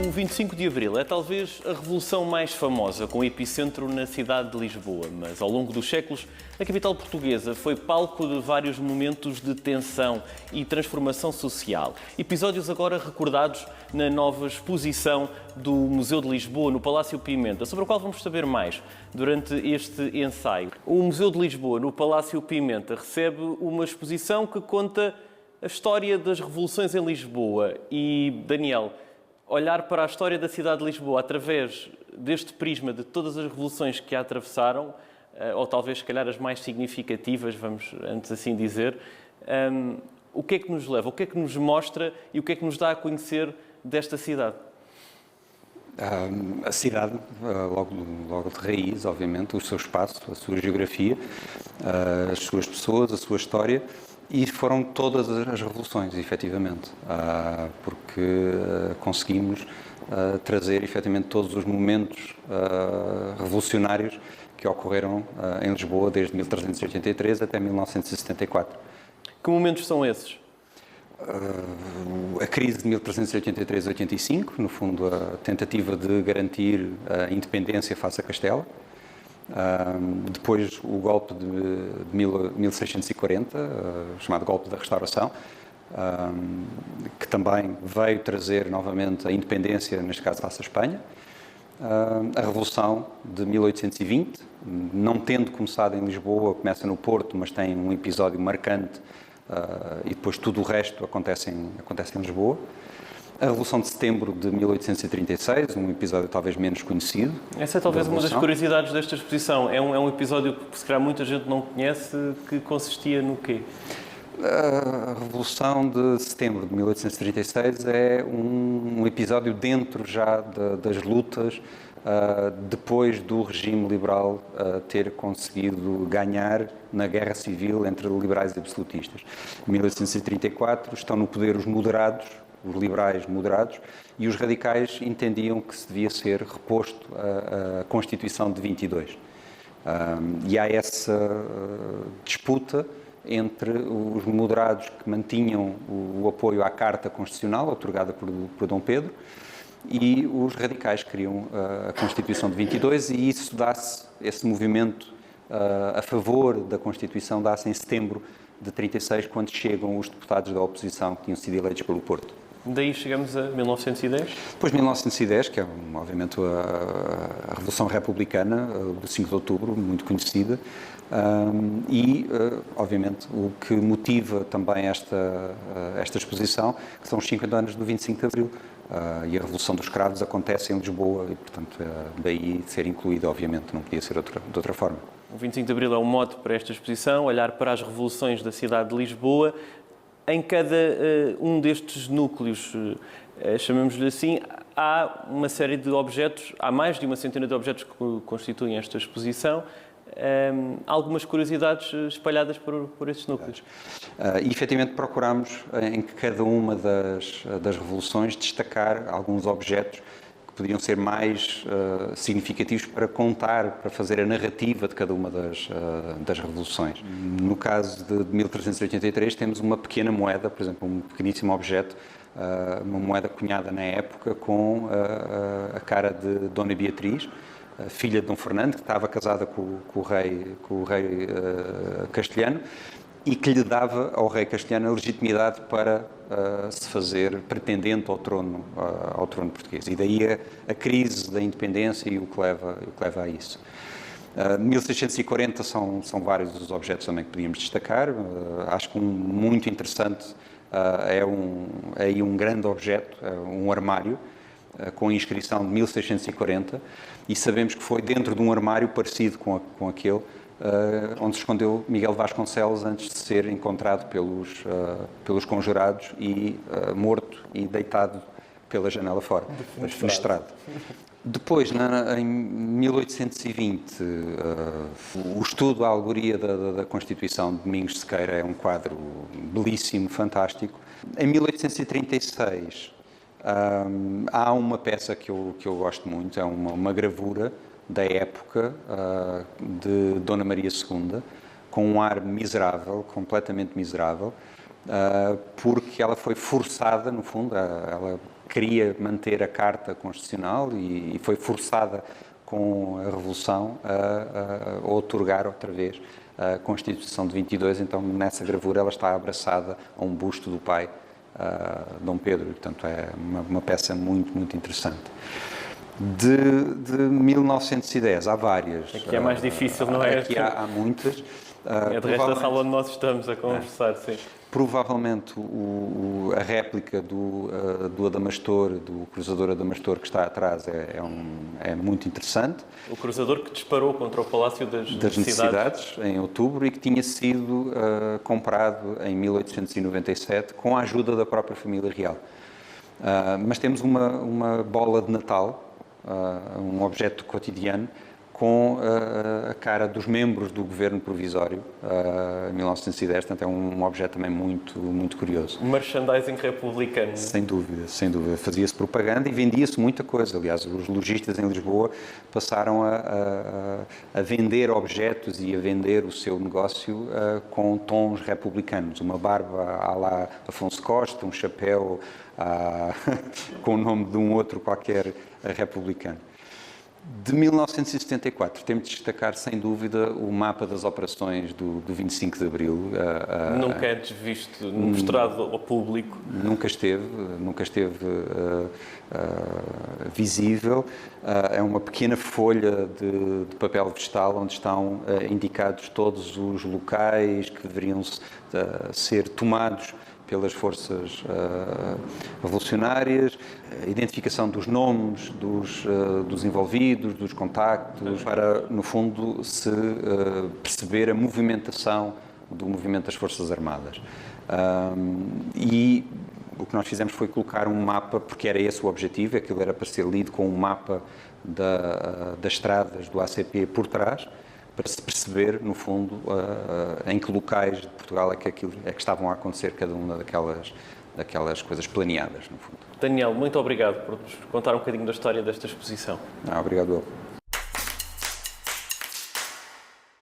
O 25 de Abril é talvez a revolução mais famosa, com epicentro na cidade de Lisboa, mas ao longo dos séculos, a capital portuguesa foi palco de vários momentos de tensão e transformação social. Episódios agora recordados na nova exposição do Museu de Lisboa, no Palácio Pimenta, sobre o qual vamos saber mais durante este ensaio. O Museu de Lisboa, no Palácio Pimenta, recebe uma exposição que conta a história das revoluções em Lisboa. E, Daniel, olhar para a história da cidade de Lisboa através deste prisma de todas as revoluções que a atravessaram, ou talvez, se calhar, as mais significativas, vamos antes assim dizer, o que é que nos leva, o que é que nos mostra e o que é que nos dá a conhecer desta cidade? A cidade, logo de raiz, obviamente, o seu espaço, a sua geografia, as suas pessoas, a sua história. E foram todas as revoluções, efetivamente, porque conseguimos trazer, efetivamente, todos os momentos revolucionários que ocorreram em Lisboa desde 1383 até 1974. Que momentos são esses? A crise de 1383-85, no fundo, a tentativa de garantir a independência face a Castela. Depois o golpe de 1640, chamado golpe da Restauração, que também veio trazer novamente a independência, neste caso face à Espanha. A Revolução de 1820, não tendo começado em Lisboa, começa no Porto, mas tem um episódio marcante e depois tudo o resto acontece em Lisboa. A Revolução de Setembro de 1836, um episódio talvez menos conhecido. Essa é talvez uma das curiosidades desta exposição. É um episódio que, se calhar, muita gente não conhece, que consistia no quê? A Revolução de Setembro de 1836 é um episódio dentro já das lutas, depois do regime liberal ter conseguido ganhar na guerra civil entre liberais e absolutistas. Em 1834 estão no poder os moderados, os liberais moderados, e os radicais entendiam que se devia ser reposto a Constituição de 22. E há essa disputa entre os moderados que mantinham o apoio à Carta Constitucional, otorgada por Dom Pedro, e os radicais que queriam a Constituição de 22, e isso dá-se, esse movimento a favor da Constituição dá-se em setembro de 36, quando chegam os deputados da oposição que tinham sido eleitos pelo Porto. Daí chegamos a 1910? Depois de 1910, que é obviamente a Revolução Republicana, do 5 de Outubro, muito conhecida, obviamente, o que motiva também esta exposição, que são os 50 anos do 25 de Abril, e a Revolução dos Cravos acontece em Lisboa, e, portanto, daí ser incluída, obviamente, não podia ser de outra forma. O 25 de Abril é um mote para esta exposição, olhar para as revoluções da cidade de Lisboa. Em cada um destes núcleos, chamamos-lhe assim, há uma série de objetos, há mais de uma centena de objetos que constituem esta exposição, algumas curiosidades espalhadas por estes núcleos. E, efetivamente, procuramos, em cada uma das revoluções, destacar alguns objetos que podiam ser mais significativos para contar, para fazer a narrativa de cada uma das revoluções. No caso de 1383, temos uma pequena moeda, por exemplo, um pequeníssimo objeto, uma moeda cunhada na época com a cara de Dona Beatriz, filha de Dom Fernando, que estava casada com o rei castelhano, e que lhe dava ao rei castelhano a legitimidade para se fazer pretendente ao trono português. E daí a crise da independência e o que leva a isso. 1640 são vários os objetos também que podíamos destacar. Acho que um muito interessante é um grande objeto, um armário, com a inscrição de 1640, e sabemos que foi dentro de um armário parecido com aquele, onde se escondeu Miguel Vasconcelos antes de ser encontrado pelos conjurados e morto e deitado pela janela fora, defenestrado. Depois, em 1820, o estudo à alegoria da Constituição de Domingos de Sequeira é um quadro belíssimo, fantástico. Em 1836, há uma peça que eu gosto muito, é uma gravura da época de Dona Maria II, com um ar miserável, completamente miserável, porque ela foi forçada, no fundo, ela queria manter a Carta Constitucional e foi forçada com a Revolução a outorgar outra vez a Constituição de 22, então nessa gravura ela está abraçada a um busto do pai, Dom Pedro, portanto é uma peça muito, muito interessante. De 1910, há várias. Aqui é mais difícil, não é? Aqui há muitas. É de resto da sala onde nós estamos a conversar, sim. Provavelmente a réplica do Adamastor, do cruzador Adamastor que está atrás é muito interessante. O cruzador que disparou contra o Palácio das Necessidades em outubro e que tinha sido comprado em 1897 com a ajuda da própria família real. Mas temos uma bola de Natal, um objeto cotidiano, com a cara dos membros do governo provisório em 1910, portanto é um objeto também muito, muito curioso. Merchandising republicano. Sem dúvida, sem dúvida. Fazia-se propaganda e vendia-se muita coisa. Aliás, os lojistas em Lisboa passaram a vender objetos e a vender o seu negócio com tons republicanos. Uma barba à la Afonso Costa, um chapéu com o nome de um outro qualquer republicano. De 1974, temos de destacar, sem dúvida, o mapa das operações do 25 de Abril. Nunca antes visto, mostrado ao público. Nunca esteve visível. É uma pequena folha de papel vegetal onde estão indicados todos os locais que deveriam ser tomados pelas forças revolucionárias, a identificação dos nomes dos envolvidos, dos contactos, para, no fundo, se perceber a movimentação do movimento das Forças Armadas. E o que nós fizemos foi colocar um mapa, porque era esse o objetivo, aquilo era para ser lido com um mapa das estradas do ACP por trás, para se perceber, no fundo, em que locais de Portugal é que estavam a acontecer cada uma daquelas coisas planeadas, no fundo. Daniel, muito obrigado por nos contar um bocadinho da história desta exposição. Obrigado, eu.